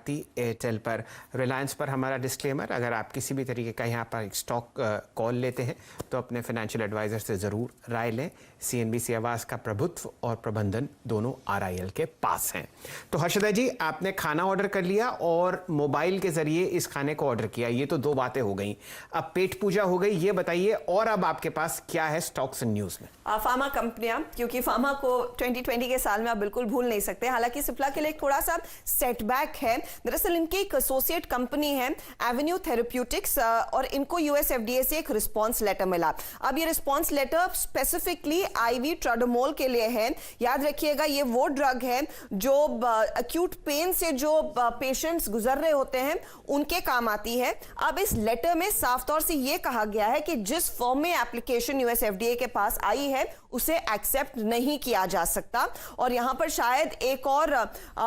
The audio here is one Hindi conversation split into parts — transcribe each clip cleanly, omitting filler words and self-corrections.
भारती एयरटेल पर। रिलायंस पर हमारा डिस्क्लेमर, अगर आप किसी भी तरीके का यहाँ पर स्टॉक कॉल लेते हैं तो अपने फाइनेंशियल एडवाइज़र से ज़रूर राय लें। CNBC आवाज़ का प्रभुत्व और प्रबंधन दोनों RIL के पास हैं। तो हर्षदा जी, आपने खाना ऑर्डर कर लिया और मोबाइल के ज़रिए इस खाने को ऑर्डर किया, ये तो दो बातें हो गई। अब पेट पूजा हो गई, ये बताइए और अब आपके पास क्या है स्टॉक्स एंड न्यूज़ में? फार्मा कंपनियां, क्योंकि फार्मा को 2020 के साल में आप बिल्कुल भूल नहीं सकते। हालांकि सिप्ला के लिए थोड़ा सा सेटबैक है। दरअसल इनकी एक एसोसिएट कंपनी है एवेन्यू थेरेप्यूटिक्स, और इनको US FDA से एक रिस्पॉन्स लेटर मिला। अब ये रिस्पॉन्स लेटर स्पेसिफिकली IV ट्राडोमोल के लिए है। याद रखिएगा, ये वो ड्रग है जो अक्यूट पेन से जो पेशेंट्स गुजर रहे होते हैं उनके काम आती है। अब इस लेटर में साफ तौर से ये कहा गया है कि जिस फॉर्म में एप्लीकेशन US FDA के पास आई है उसे एक्सेप्ट नहीं किया जा सकता, और यहां पर शायद एक और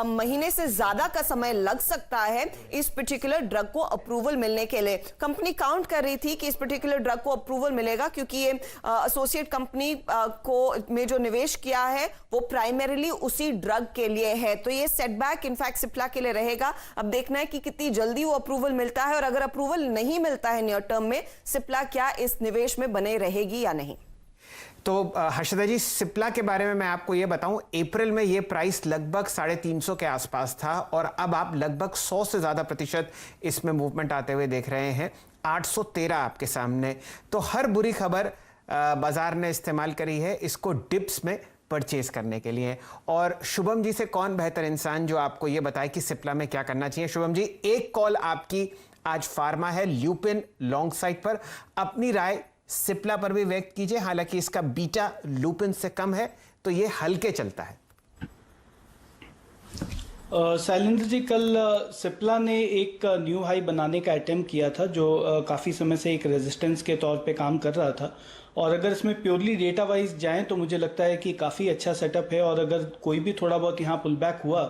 महीने से ज्यादा का समय लग सकता है इस पर्टिकुलर ड्रग को अप्रूवल मिलने के लिए। कंपनी काउंट कर रही थी कि इस पर्टिकुलर ड्रग को अप्रूवल मिलेगा क्योंकि ये एसोसिएट कंपनी को में जो निवेश किया है वो प्राइमरीली उसी ड्रग के लिए है। तो ये सेटबैक इनफैक्ट सिप्ला के लिए रहेगा। अब देखना है कि कितनी जल्दी वो अप्रूवल मिलता है, और अगर अप्रूवल नहीं मिलता है नियर टर्म में, सिप्ला क्या इस निवेश में बने रहेगी या नहीं। तो हर्षदा जी, सिप्ला के बारे में मैं आपको ये बताऊं, अप्रैल में ये प्राइस लगभग 350 के आसपास था और अब आप लगभग 100 से ज़्यादा प्रतिशत इसमें मूवमेंट आते हुए देख रहे हैं। 813 आपके सामने। तो हर बुरी खबर बाजार ने इस्तेमाल करी है इसको डिप्स में परचेज करने के लिए। और शुभम जी से कौन बेहतर इंसान जो आपको ये बताए कि सिप्ला में क्या करना चाहिए। शुभम जी, एक कॉल आपकी आज फार्मा है, ल्यूपिन लॉन्ग साइड पर। अपनी राय सिप्ला पर भी व्यक्त कीजिए। हालांकि इसका बीटा लूपिन से कम है तो ये हल्के चलता है। शैलेंद्र जी, कल सिप्ला ने एक न्यू हाई बनाने का अटेम्प्ट किया था जो काफ़ी समय से एक रेजिस्टेंस के तौर पे काम कर रहा था, और अगर इसमें प्योरली डेटा वाइज जाएं तो मुझे लगता है कि काफ़ी अच्छा सेटअप है, और अगर कोई भी थोड़ा बहुत यहाँ पुल बैक हुआ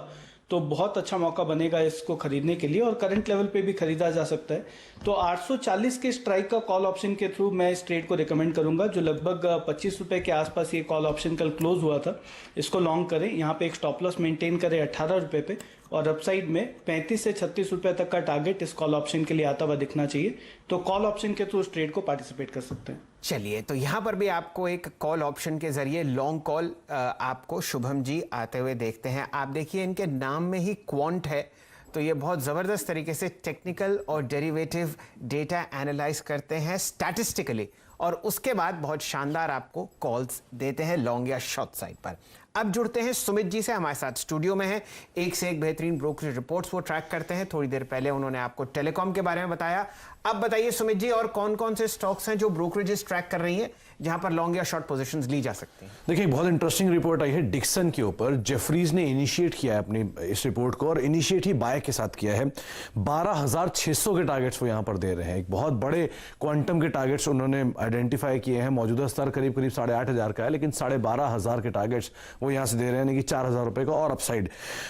तो बहुत अच्छा मौका बनेगा इसको खरीदने के लिए, और करंट लेवल पे भी खरीदा जा सकता है। तो 840 के स्ट्राइक का कॉल ऑप्शन के थ्रू मैं इस ट्रेड को रिकमेंड करूंगा, जो लगभग 25 रुपए के आसपास ये कॉल ऑप्शन कल क्लोज हुआ था। इसको लॉन्ग करें, यहाँ पे एक स्टॉप लॉस मेंटेन करें 18 रुपए पे, और अपसाइड में 35 से 36 रुपए तक का टारगेट इस कॉल ऑप्शन के लिए आता हुआ दिखना चाहिए। तो कॉल ऑप्शन के थ्रू उस ट्रेड को पार्टिसिपेट कर सकते हैं। चलिए, तो यहां पर भी आपको एक कॉल ऑप्शन के जरिए लॉन्ग कॉल आपको शुभम जी आते हुए देखते हैं। आप देखिए, इनके नाम में ही क्वांट है, तो ये बहुत ज़बरदस्त तरीके से टेक्निकल और डेरिवेटिव डेटा एनालाइज करते हैं स्टैटिस्टिकली, और उसके बाद बहुत शानदार आपको कॉल्स देते हैं लॉन्ग या शॉर्ट साइड पर। अब जुड़ते हैं सुमित जी से, हमारे साथ स्टूडियो में हैं। एक से एक बेहतरीन ब्रोकरेज रिपोर्ट्स वो ट्रैक करते हैं। थोड़ी देर पहले उन्होंने आपको टेलीकॉम के बारे में बताया। अब बताइए सुमित जी, और कौन कौन से स्टॉक्स हैं जो ब्रोकरेजेस ट्रैक कर रही हैं जहां पर लॉन्ग या शॉर्ट पोजीशंस ली जा सकती हैं? देखिए, बहुत इंटरेस्टिंग रिपोर्ट आई है डिक्सन के ऊपर। जेफरीज ने इनिशिएट किया है अपनी इस रिपोर्ट को, और इनिशिएट ही बाय के साथ किया है। 12,600 के टारगेट्स वो यहाँ पर दे रहे हैं। एक बहुत बड़े क्वांटम के टारगेट्स उन्होंने आइडेंटिफाई किए हैं। मौजूदा स्तर करीब 8,500 का है, लेकिन 12,500 के टारगेट्स वो यहाँ से दे रहे हैं, यानी कि 4,000 रुपए का और अपसाइड।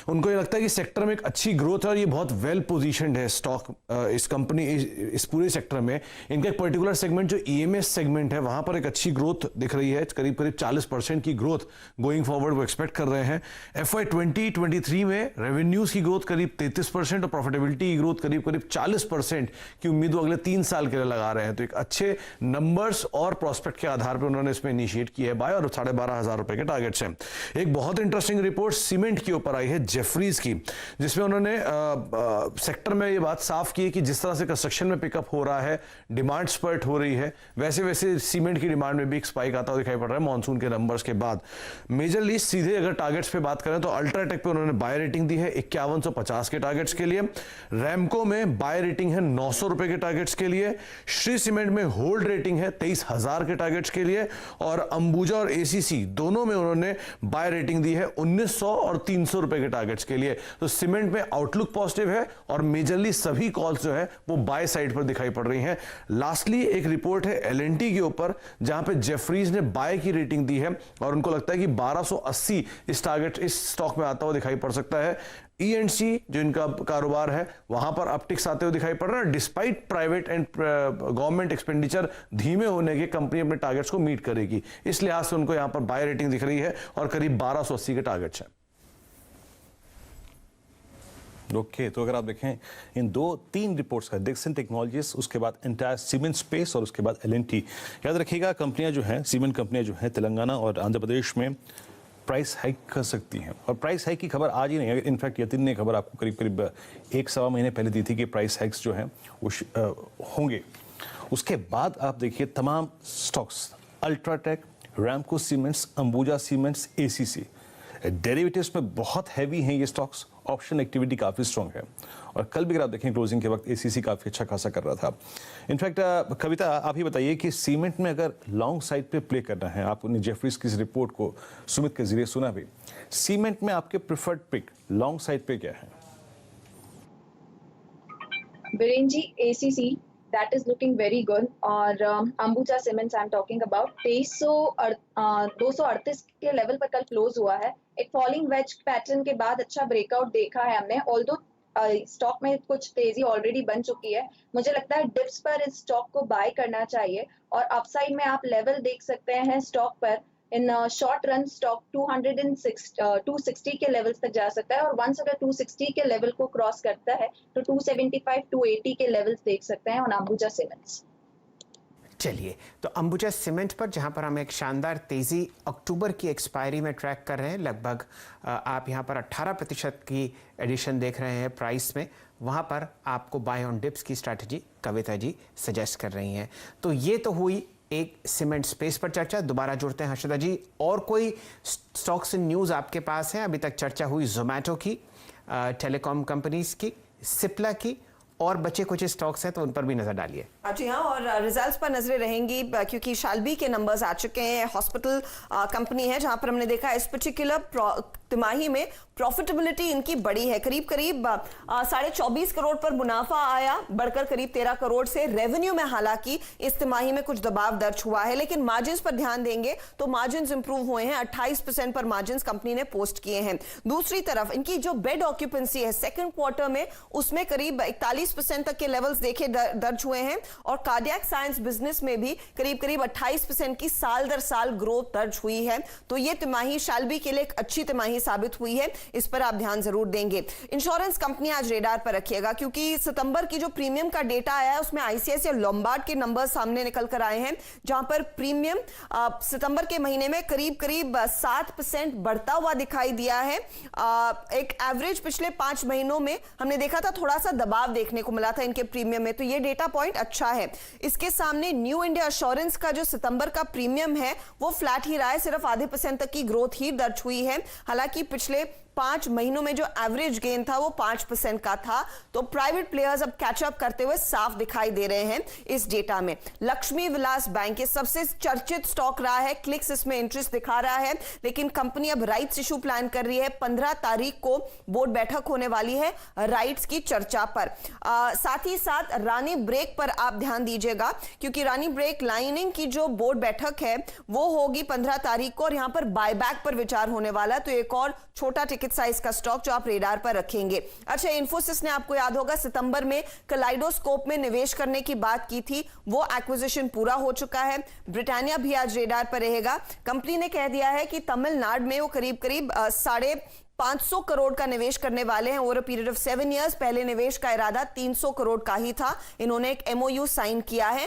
उनको ये लगता है कि सेक्टर में एक अच्छी ग्रोथ है और ये बहुत वेल पोजिशनड है स्टॉक, इस कंपनी इस पूरे सेक्टर में। इनका एक पर्टिकुलर सेगमेंट जो EMS सेगमेंट है, वहां पर एक अच्छी ग्रोथ दिख रही है। करीब 40% की ग्रोथ गोइंग फॉरवर्ड वो एक्सपेक्ट कर रहे हैं। FY 2023 में रेवेन्यूज की ग्रोथ करीब 33% और प्रॉफिटेबिलिटी की ग्रोथ करीब 40% की उम्मीद वो अगले 3 साल के लिए लगा रहे हैं। तो एक अच्छे नंबर्स और प्रोस्पेक्ट के आधार पर उन्होंने इसमें इनिशिएट किया है बाय, और 12,500 रुपए के टारगेट्स हैं। एक बहुत इंटरेस्टिंग रिपोर्ट सीमेंट के ऊपर आई है जेफरीज की, जिसमें उन्होंने सेक्टर में ये बात साफ की है कि जिस तरह से कंस्ट्रक्शन में पिकअप हो रहा है, डिमांड स्पर्ट हो रही है, वैसे वैसे सीमेंट की डिमांड में भी एक स्पाइक आता हुआ दिखाई पड़ रहा है मॉनसून के नंबर्स के बाद। मेजरली सीधे अगर टारगेट्स पे बात करें तो अल्ट्राटेक पे उन्होंने बाय रेटिंग दी है 5150 के टारगेट्स के लिए। रैमको में बाय रेटिंग है 900 रुपए के टारगेट्स के लिए। श्री सीमेंट में होल्ड रेटिंग है 23,000 के टारगेट्स के लिए, और अंबुजा और ACC दोनों में उन्होंने बाय रेटिंग दी है 1900 और 300 रुपए के टारगेट्स के लिए। तो सीमेंट में आउटलुक पॉजिटिव है, और मेजरली सभी कॉल्स जो है वो बाय साइड पर दिखाई पड़ रही हैं। लास्टली एक रिपोर्ट है L&T के ऊपर, जहां पे जेफरीज ने बाय की रेटिंग दी है, और उनको लगता है कि 1280 इस स्टॉक में आता हुआ दिखाई पड़ सकता है। E&C जो इनका कारोबार है, वहां पर अपटिक्स आते हुए दिखाई पड़ रहा है। Despite private and government expenditure धीमे होने के, कंपनी अपने टारगेट्स को मीट करेगी। इस लिहाज से उनको यहां पर बाय रेटिंग दिख रही है, और करीब 1280 के टारगेट्स हैं। ओके तो अगर आप देखें इन 2-3 रिपोर्ट्स का डिक्सन टेक्नोलॉजीज, उसके बाद एंटायर सीमेंट स्पेस और उसके बाद एल&टी, याद रखिएगा कंपनियां जो हैं, सीमेंट कंपनियां जो हैं तेलंगाना और आंध्र प्रदेश में प्राइस हाइक कर सकती हैं। और प्राइस हाइक की खबर आज ही नहीं है, इनफैक्ट यतिन ने खबर आपको करीब करीब 1-1.25 महीने पहले दी थी कि प्राइस हाइक्स जो हैं वो होंगे। उसके बाद आप देखिए तमाम stocks, UltraTech, Ramco cements, Ambuja cements, ACC, derivatives में बहुत हैवी हैं ये स्टॉक्स, ऑप्शन एक्टिविटी काफ़ी स्ट्रॉन्ग है। और कल भी अगर आप देखें क्लोजिंग के वक्त एसीसी काफ़ी अच्छा खासा कर रहा था। इनफैक्ट कविता आप ही बताइए कि सीमेंट में अगर लॉन्ग साइड पे प्ले करना है, आपने जेफरीज की इस रिपोर्ट को सुमित के जरिए सुना भी, सीमेंट में आपके प्रेफर्ड पिक लॉन्ग साइड पे क्या है? Viren ji, ACC, that is looking very good. और Ambuja Cements I'm talking about 238 के लेवल पर कल क्लोज हुआ है। एक फॉलिंग वेज पैटर्न के बाद अच्छा ब्रेकआउट देखा है हमने, ऑल्दो स्टॉक में कुछ तेजी ऑलरेडी बन चुकी है। मुझे लगता है डिप्स पर इस स्टॉक को बाय करना चाहिए और अपसाइड में आप लेवल देख सकते हैं स्टॉक पर। इन शॉर्ट रन स्टॉक 260 के लेवल्स तक जा सकता है और वंस अगर 260 के लेवल को क्रॉस करता है तो 275-280 के लेवल्स देख सकते हैं ऑन अंबुजा सीमेंट्स। चलिए, तो अंबुजा सीमेंट पर जहां पर हम एक शानदार तेजी अक्टूबर की एक्सपायरी में ट्रैक कर रहे हैं, लगभग आप यहां पर 18% की एडिशन देख रहे हैं प्राइस में, वहां पर आपको बाय ऑन डिप्स की स्ट्रैटेजी कविता जी सजेस्ट कर रही हैं। तो ये तो हुई एक सीमेंट स्पेस पर चर्चा। दोबारा जुड़ते हैं हर्षदा जी, और कोई स्टॉक्स एंड न्यूज़ आपके पास है? अभी तक चर्चा हुई जोमेटो की, टेलीकॉम कंपनीज की, सिप्ला की, और बचे कुछ स्टॉक्स हैं तो उन पर भी नजर डालिए। जी हाँ, और रिजल्ट्स पर नजरें रहेंगी क्योंकि शाल्बी के नंबर्स आ चुके हैं। हॉस्पिटल कंपनी है जहां पर हमने देखा इस पर्टिकुलर तिमाही में प्रॉफिटेबिलिटी इनकी बड़ी है, करीब 24.5 करोड़ पर मुनाफा आया, बढ़कर करीब 13 करोड़ से। रेवेन्यू में हालांकि इस तिमाही में कुछ दबाव दर्ज हुआ है, लेकिन मार्जिन्स पर ध्यान देंगे तो मार्जिन्स इंप्रूव हुए हैं, 28% पर मार्जिन्स कंपनी ने पोस्ट किए हैं। दूसरी तरफ इनकी जो बेड ऑक्यूपेंसी है सेकंड क्वार्टर में, उसमें करीब 41% तक के लेवल्स देखे दर्ज हुए हैं और कार्डियक साइंस बिजनेस में भी करीब 28% की साल दर साल ग्रोथ दर्ज हुई है। तो ये तिमाही शाल्बी के लिए एक अच्छी तिमाही साबित हुई है, इस पर आप ध्यान जरूर देंगे। इंश्योरेंस कंपनी आज रेडार पर रखिएगा क्योंकि सितंबर की जो प्रीमियम का डेटा आया है उसमें आईसीआईसीआई लोम्बार्ड के नंबर सामने निकल कर आए हैं, जहां पर प्रीमियम सितंबर के महीने में करीब 7% बढ़ता हुआ दिखाई दिया है। एक एवरेज पिछले 5 महीनों में हमने देखा था थोड़ा सा दबाव देखने को मिला था इनके प्रीमियम में, तो ये डेटा पॉइंट अच्छा है। इसके सामने न्यू इंडिया एश्योरेंस का जो सितंबर का प्रीमियम है वो फ्लैट ही रहा है, सिर्फ आधे % तक की ग्रोथ ही दर्ज हुई है। हालांकि पिछले 5 महीनों में जो एवरेज गेन था वो 5% का था। तो प्राइवेट प्लेयर्स अब कैचअप करते हुए साफ दिखाई दे रहे हैं इस डेटा में। लक्ष्मी विलास बैंक ये सबसे चर्चित स्टॉक रहा है, क्लिक्स इसमें इंटरेस्ट दिखा रहा है, लेकिन कंपनी अब राइट्स इशू प्लान कर रही है। 15 तारीख को बोर्ड बैठक होने वाली है राइट्स की चर्चा पर। साथ ही साथ रानी ब्रेक पर आप ध्यान दीजिएगा क्योंकि रानी ब्रेक लाइनिंग की जो बोर्ड बैठक है वो होगी 15 तारीख को और यहां पर बायबैक पर विचार होने वाला है। तो एक और छोटा टिकट साइज का स्टॉक जो आप रेडार पर रखेंगे। अच्छा, इन्फोसिस ने आपको याद होगा सितंबर में कलाइडोस्कोप में निवेश करने की बात की थी, वो एक्विजिशन पूरा हो चुका है। ब्रिटानिया भी आज रेडार पर रहेगा। कंपनी ने कह दिया है कि तमिलनाडु में वो करीब 500 करोड़ का निवेश करने वाले हैं over a period of 7 years. पहले निवेश का इरादा 300 करोड़ का ही था। इन्होंने एक एमओयू साइन किया है,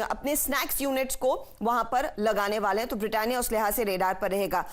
अपने स्नैक्स यूनिट्स को वहां पर लगाने वाले हैं, तो ब्रिटानिया उस लिहाज से रेडार पर रहेगा।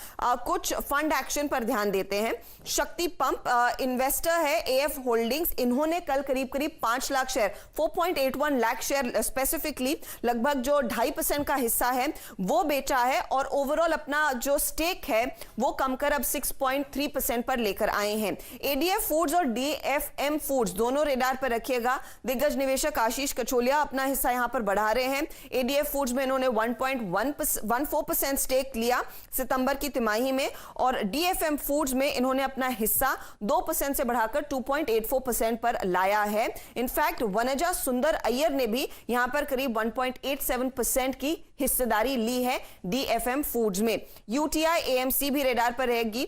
कुछ फंड एक्शन पर ध्यान देते हैं। शक्ति पंप इन्वेस्टर है एएफ होल्डिंग्स, इन्होंने कल करीब 5 lakh share 4.81 lakh share specifically लगभग जो 2.5% का हिस्सा है वो बेचा है और ओवरऑल अपना जो स्टेक है वो कम कर अब 6.3% पर लेकर आए हैं। एडीएफ फूड्स और डीएफएम फूड्स दोनों रेडार पर रखिएगा। दिग्गज निवेशक आशीष कचोलिया अपना हिस्सा यहां पर बढ़ा रहे हैं। एडीएफ फूड्स में इन्होंने 1.14% स्टेक लिया सितंबर की तिमाही में और डीएफएम फूड्स में इन्होंने अपना हिस्सा 2% से बढ़ाकर 2.84% पर लाया है। इनफैक्ट वनजा सुंदर अय्यर ने भी यहां पर करीब 1.87% की हिस्सेदारी ली है डीएफएम फूड्स में। यूटीआई एएमसी भी रेडार पर रहेगी।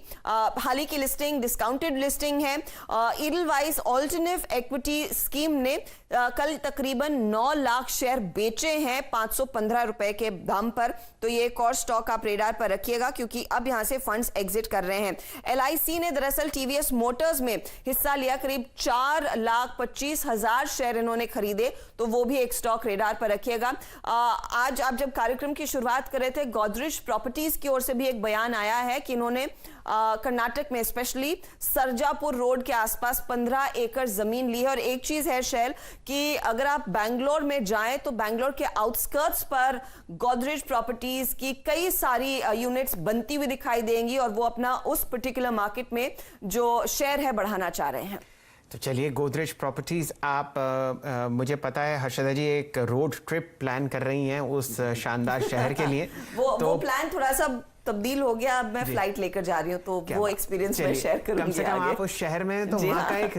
हाल ही की लिस्टिंग डिस्काउंटेड लिस्टिंग है। ईडलवाइस ऑल्टरनेटिव इक्विटी स्कीम ने कल तकरीबन 9 लाख शेयर बेचे हैं 515 रुपए के दाम पर। तो ये एक और स्टॉक आप रेडार पर रखिएगा क्योंकि अब यहां से फंड्स एग्जिट कर रहे हैं। LIC ने दरअसल TVS मोटर्स में हिस्सा लिया, करीब 4,25,000 शेयर इन्होंने खरीदे, तो वो भी एक स्टॉक रेडार पर रखिएगा। आज आप जब कार्यक्रम की शुरुआत कर रहे थे, गोदरेज प्रॉपर्टीज की ओर से भी एक बयान आया है कि इन्होंने कर्नाटक में स्पेशली सरजापुर रोड के आसपास 15 एकड़ जमीन ली है। और एक चीज है शैल कि अगर आप बैंगलोर में जाएं तो बैंगलोर के आउटस्कर्ट्स पर गोदरेज प्रॉपर्टीज की कई सारी यूनिट्स बनती हुई दिखाई देंगी और वो अपना उस पर्टिकुलर मार्केट में जो शेयर है बढ़ाना चाह रहे हैं। तो चलिए, गोदरेज प्रॉपर्टीज आप मुझे पता है हर्षदा जी एक रोड ट्रिप प्लान कर रही हैं उस शानदार शहर के लिए। वो प्लान थोड़ा सा तब्दील हो गया, अब मैं फ्लाइट लेकर जा रही हूँ, तो वो एक्सपीरियंस मैं शेयर करूंगी। कम से कम आप उस शहर में तो वहाँ का एक